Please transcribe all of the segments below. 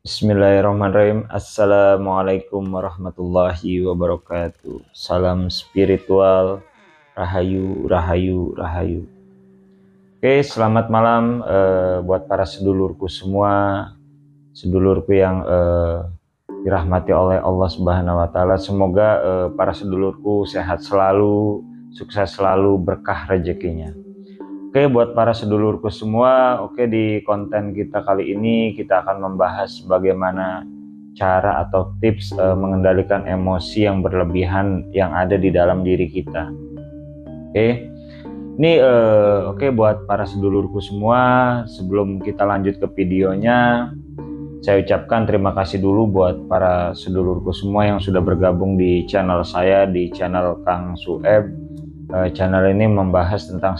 Bismillahirrahmanirrahim. Assalamualaikum warahmatullahi wabarakatuh. Salam spiritual, rahayu, rahayu, rahayu. Oke, selamat malam buat para sedulurku semua, sedulurku yang dirahmati oleh Allah Subhanahu wa taala. Semoga para sedulurku sehat selalu, sukses selalu, berkah rezekinya. Oke, buat para sedulurku semua, di konten kita kali ini kita akan membahas bagaimana cara atau tips mengendalikan emosi yang berlebihan yang ada di dalam diri kita. Ini buat para sedulurku semua, sebelum kita lanjut ke videonya, saya ucapkan terima kasih dulu buat para sedulurku semua yang sudah bergabung di channel saya, di channel Kang Sueb. Channel ini membahas tentang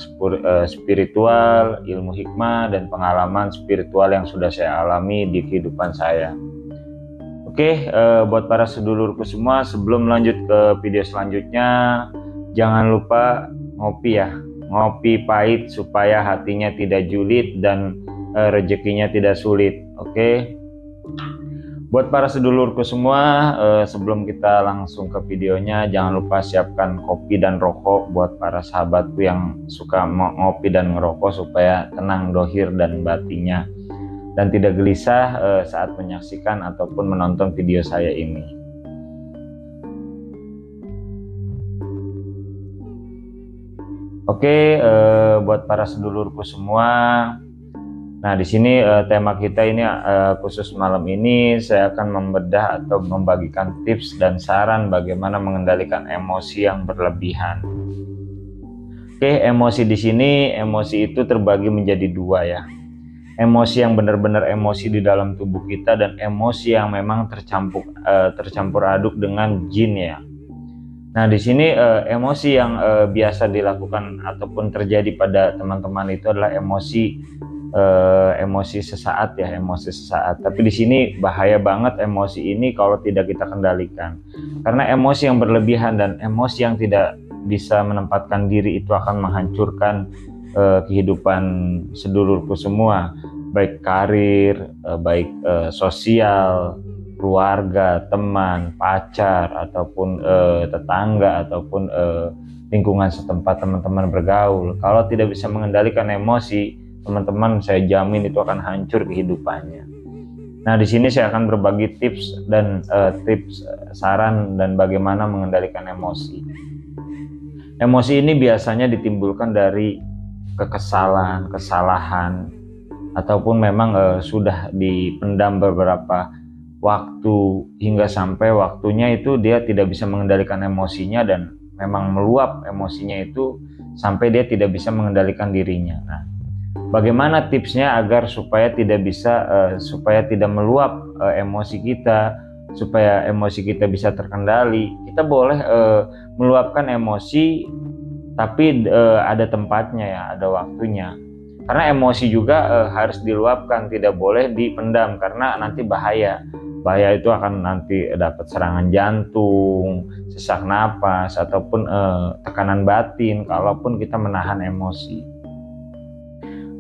spiritual, ilmu hikmah, dan pengalaman spiritual yang sudah saya alami di kehidupan saya. Buat para sedulurku semua, sebelum lanjut ke video selanjutnya, jangan lupa ngopi ya. Ngopi pahit supaya hatinya tidak julid dan rezekinya tidak sulit. Buat para sedulurku semua, sebelum kita langsung ke videonya, jangan lupa siapkan kopi dan rokok buat para sahabatku yang suka ngopi dan ngerokok supaya tenang dohir dan batinnya dan tidak gelisah saat menyaksikan ataupun menonton video saya ini. Buat para sedulurku semua, nah, di sini tema kita ini khusus malam ini saya akan membedah atau membagikan tips dan saran bagaimana mengendalikan emosi yang berlebihan. Emosi di sini, emosi itu terbagi menjadi dua ya. Emosi yang benar-benar emosi di dalam tubuh kita dan emosi yang memang tercampur aduk dengan jin ya. Nah, di sini emosi yang biasa dilakukan ataupun terjadi pada teman-teman itu adalah emosi sesaat ya, emosi sesaat. Tapi di sini bahaya banget emosi ini kalau tidak kita kendalikan. Karena emosi yang berlebihan dan emosi yang tidak bisa menempatkan diri itu akan menghancurkan kehidupan sedulurku semua, baik karir, baik sosial, keluarga, teman, pacar, ataupun tetangga, ataupun lingkungan setempat teman-teman bergaul. Kalau tidak bisa mengendalikan emosi, teman-teman, saya jamin itu akan hancur kehidupannya. Nah, di sini saya akan berbagi tips dan saran dan bagaimana mengendalikan emosi. Emosi ini biasanya ditimbulkan dari kekesalan, kesalahan, ataupun memang sudah dipendam beberapa waktu hingga sampai waktunya itu dia tidak bisa mengendalikan emosinya dan memang meluap emosinya itu sampai dia tidak bisa mengendalikan dirinya. Nah, bagaimana tipsnya agar supaya tidak meluap emosi kita, supaya emosi kita bisa terkendali? Kita boleh meluapkan emosi, tapi ada tempatnya ya, ada waktunya. Karena emosi juga harus diluapkan, tidak boleh dipendam karena nanti bahaya. Bahaya itu akan nanti dapat serangan jantung, sesak napas, ataupun tekanan batin kalaupun kita menahan emosi.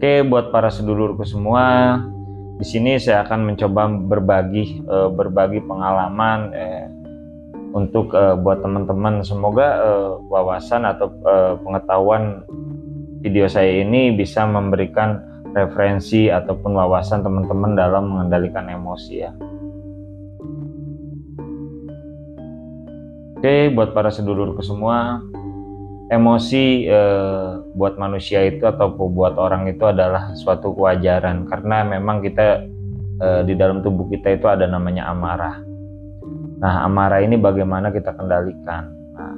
Buat para sedulurku semua, di sini saya akan mencoba berbagi pengalaman untuk buat teman-teman. Semoga wawasan atau pengetahuan video saya ini bisa memberikan referensi ataupun wawasan teman-teman dalam mengendalikan emosi ya. Buat para sedulurku semua, emosi buat manusia itu atau buat orang itu adalah suatu kewajaran karena memang kita di dalam tubuh kita itu ada namanya amarah. Nah, amarah ini bagaimana kita kendalikan? Nah,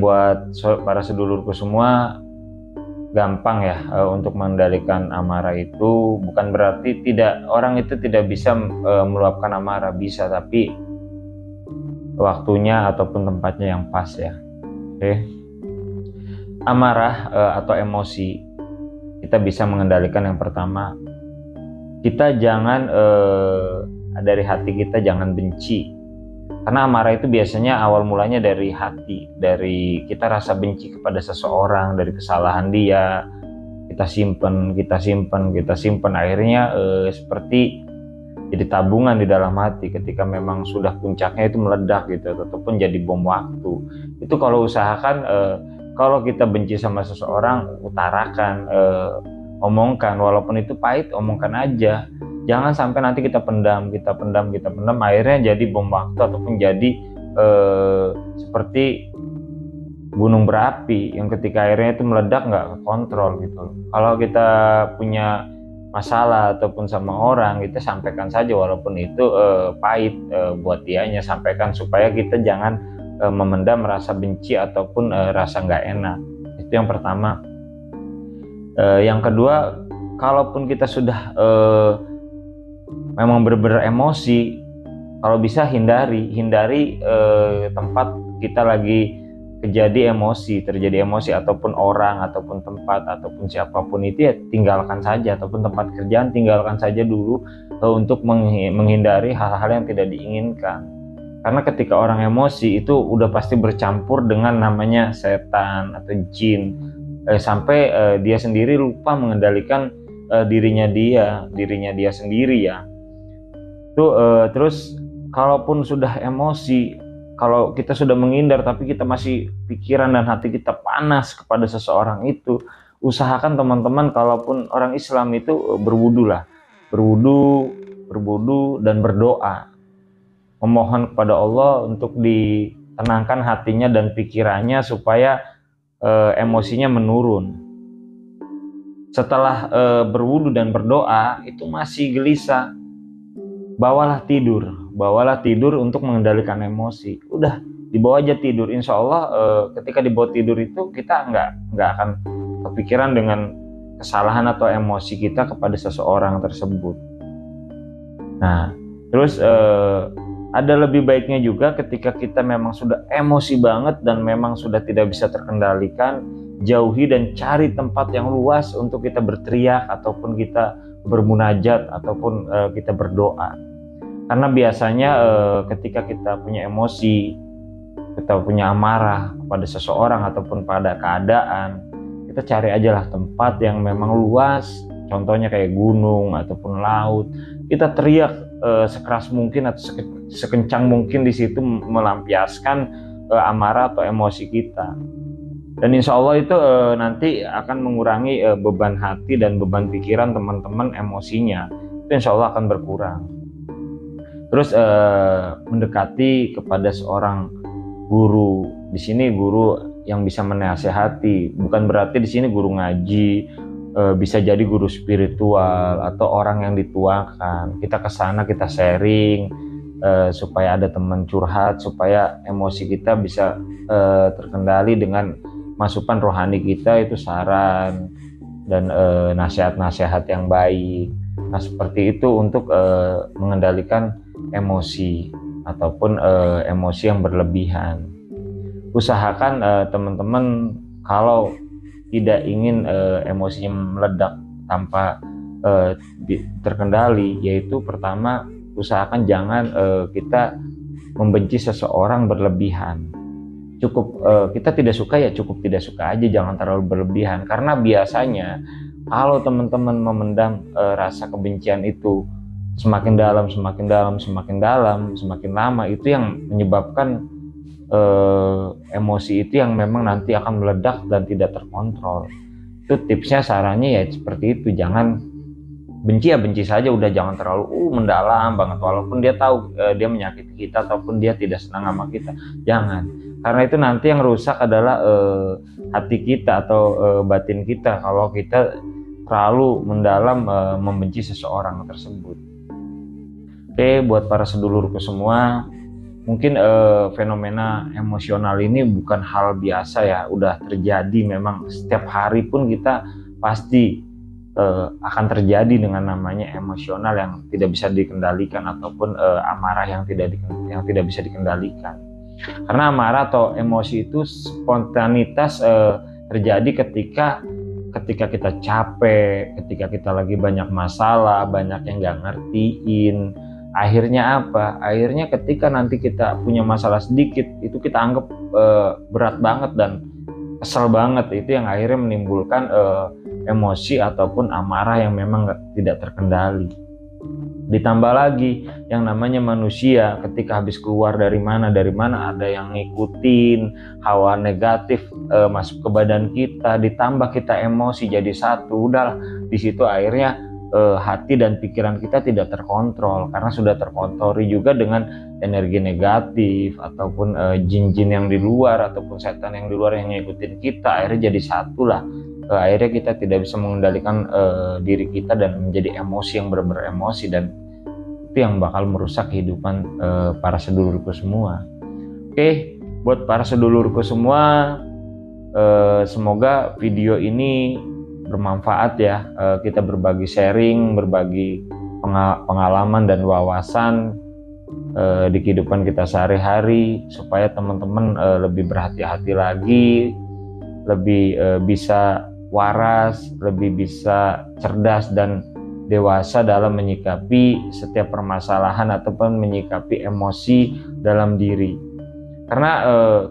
buat para sedulurku semua, gampang ya untuk mengendalikan amarah itu. Bukan berarti orang itu tidak bisa meluapkan amarah, bisa, tapi waktunya ataupun tempatnya yang pas ya. Amarah atau emosi kita bisa mengendalikan. Yang pertama, kita jangan dari hati kita jangan benci, karena amarah itu biasanya awal mulanya dari hati, dari kita rasa benci kepada seseorang, dari kesalahan dia kita simpen, akhirnya seperti jadi tabungan di dalam hati ketika memang sudah puncaknya itu meledak gitu, ataupun jadi bom waktu. Itu kalau usahakan kalau kita benci sama seseorang, utarakan, omongkan, walaupun itu pahit, omongkan aja. Jangan sampai nanti kita pendam, akhirnya jadi bom waktu ataupun jadi seperti gunung berapi yang ketika airnya itu meledak nggak kontrol gitu. Kalau kita punya masalah ataupun sama orang, kita sampaikan saja walaupun itu pahit buat dianya, sampaikan supaya kita jangan memendam rasa benci ataupun rasa nggak enak. Itu yang pertama. Yang kedua, kalaupun kita sudah memang benar-benar emosi, kalau bisa hindari tempat kita lagi terjadi emosi ataupun orang ataupun tempat ataupun siapapun itu, ya tinggalkan saja, ataupun tempat kerjaan tinggalkan saja dulu untuk menghindari hal-hal yang tidak diinginkan. Karena ketika orang emosi itu udah pasti bercampur dengan namanya setan atau jin, sampai dia sendiri lupa mengendalikan dirinya dia sendiri ya. Terus kalaupun sudah emosi, kalau kita sudah menghindar tapi kita masih pikiran dan hati kita panas kepada seseorang itu, usahakan teman-teman, kalaupun orang Islam itu berwudu dan berdoa, memohon kepada Allah untuk ditenangkan hatinya dan pikirannya supaya emosinya menurun. Setelah berwudu dan berdoa itu masih gelisah, bawalah tidur untuk mengendalikan emosi. Udah, dibawa aja tidur. Insya Allah ketika dibawa tidur itu kita nggak akan kepikiran dengan kesalahan atau emosi kita kepada seseorang tersebut. Nah, terus ada lebih baiknya juga ketika kita memang sudah emosi banget dan memang sudah tidak bisa terkendalikan, jauhi dan cari tempat yang luas untuk kita berteriak ataupun kita bermunajat ataupun kita berdoa. Karena biasanya ketika kita punya emosi, kita punya amarah kepada seseorang ataupun pada keadaan, kita cari aja lah tempat yang memang luas, contohnya kayak gunung ataupun laut. Kita teriak sekeras mungkin atau sekencang mungkin di situ, melampiaskan amarah atau emosi kita. Dan insya Allah itu nanti akan mengurangi beban hati dan beban pikiran teman-teman emosinya. Itu insya Allah akan berkurang. Terus mendekati kepada seorang guru. Di sini guru yang bisa menasehati, bukan berarti di sini guru ngaji, bisa jadi guru spiritual atau orang yang dituakan. Kita ke sana, kita sharing supaya ada teman curhat, supaya emosi kita bisa terkendali dengan masukan rohani kita, itu saran dan nasihat-nasihat yang baik. Nah, seperti itu untuk mengendalikan emosi ataupun emosi yang berlebihan. Usahakan teman-teman kalau tidak ingin emosinya meledak tanpa terkendali, yaitu pertama, usahakan jangan kita membenci seseorang berlebihan. Cukup kita tidak suka ya cukup tidak suka aja, jangan terlalu berlebihan. Karena biasanya kalau teman-teman memendam rasa kebencian itu semakin dalam, semakin lama, itu yang menyebabkan emosi itu yang memang nanti akan meledak dan tidak terkontrol. Itu tipsnya, sarannya ya seperti itu. Jangan benci ya benci saja, udah jangan terlalu mendalam banget, walaupun dia tahu dia menyakiti kita ataupun dia tidak senang sama kita. Jangan, karena itu nanti yang rusak adalah hati kita atau batin kita kalau kita terlalu mendalam membenci seseorang tersebut. Oke, buat para sedulurku semua, mungkin fenomena emosional ini bukan hal biasa ya, udah terjadi memang setiap hari pun kita pasti akan terjadi dengan namanya emosional yang tidak bisa dikendalikan ataupun amarah yang tidak bisa dikendalikan. Karena amarah atau emosi itu spontanitas terjadi ketika kita capek, ketika kita lagi banyak masalah, banyak yang nggak ngertiin. Akhirnya apa? Akhirnya ketika nanti kita punya masalah sedikit, itu kita anggap berat banget dan kesel banget. Itu yang akhirnya menimbulkan emosi ataupun amarah yang memang tidak terkendali. Ditambah lagi yang namanya manusia, ketika habis keluar dari mana ada yang ngikutin hawa negatif masuk ke badan kita, ditambah kita emosi jadi satu, udah di situ akhirnya hati dan pikiran kita tidak terkontrol karena sudah terkotori juga dengan energi negatif ataupun jin-jin yang di luar ataupun setan yang di luar yang ngikutin kita, akhirnya jadi satu lah. Akhirnya kita tidak bisa mengendalikan diri kita dan menjadi emosi yang benar-benar emosi, dan itu yang bakal merusak kehidupan para sedulurku semua. Oke, buat para sedulurku semua, semoga video ini bermanfaat ya. Kita berbagi sharing, berbagi pengalaman dan wawasan di kehidupan kita sehari-hari, supaya teman-teman lebih berhati-hati lagi, lebih bisa waras, lebih bisa cerdas dan dewasa dalam menyikapi setiap permasalahan ataupun menyikapi emosi dalam diri. Karena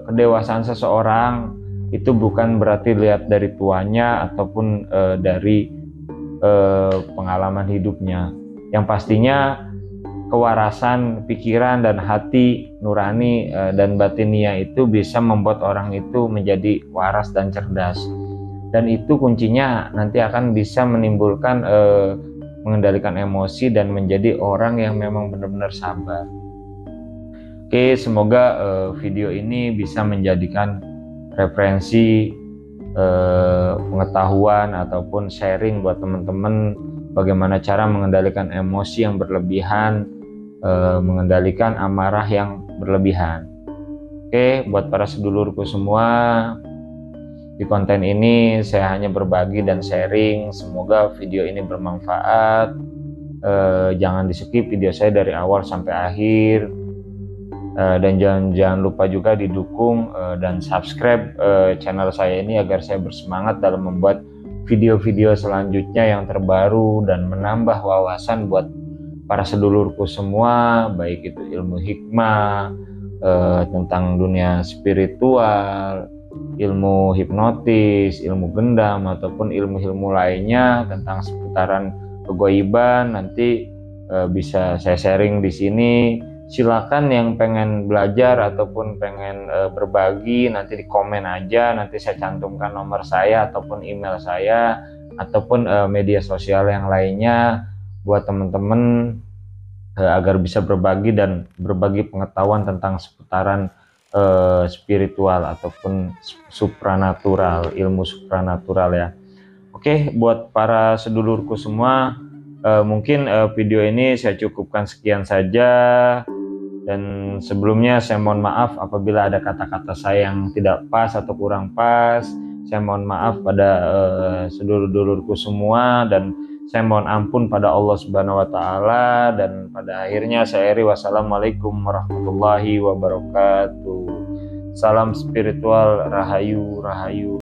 kedewasaan seseorang itu bukan berarti lihat dari tuanya ataupun dari pengalaman hidupnya. Yang pastinya kewarasan pikiran dan hati nurani dan batinia itu bisa membuat orang itu menjadi waras dan cerdas. Dan itu kuncinya nanti akan bisa menimbulkan mengendalikan emosi dan menjadi orang yang memang benar-benar sabar. Oke, semoga video ini bisa menjadikan referensi pengetahuan ataupun sharing buat teman-teman bagaimana cara mengendalikan emosi yang berlebihan, mengendalikan amarah yang berlebihan. Oke, buat para sedulurku semua, di konten ini saya hanya berbagi dan sharing. Semoga video ini bermanfaat. Jangan di skip video saya dari awal sampai akhir, dan jangan lupa juga didukung dan subscribe channel saya ini agar saya bersemangat dalam membuat video-video selanjutnya yang terbaru dan menambah wawasan buat para sedulurku semua, baik itu ilmu hikmah tentang dunia spiritual, ilmu hipnotis, ilmu gendam, ataupun ilmu-ilmu lainnya tentang seputaran kegaiban. Nanti bisa saya sharing di sini. Silakan yang pengen belajar ataupun pengen berbagi, nanti di komen aja, nanti saya cantumkan nomor saya ataupun email saya ataupun media sosial yang lainnya buat teman-teman agar bisa berbagi dan berbagi pengetahuan tentang seputaran spiritual ataupun supranatural, ilmu supranatural ya. Oke, buat para sedulurku semua, mungkin video ini saya cukupkan sekian saja, dan sebelumnya saya mohon maaf apabila ada kata-kata saya yang tidak pas atau kurang pas. Saya mohon maaf pada sedulur-dulurku semua, dan saya mohon ampun pada Allah Subhanahu wa taala, dan pada akhirnya saya akhiri, wassalamualaikum warahmatullahi wabarakatuh. Salam spiritual, rahayu rahayu.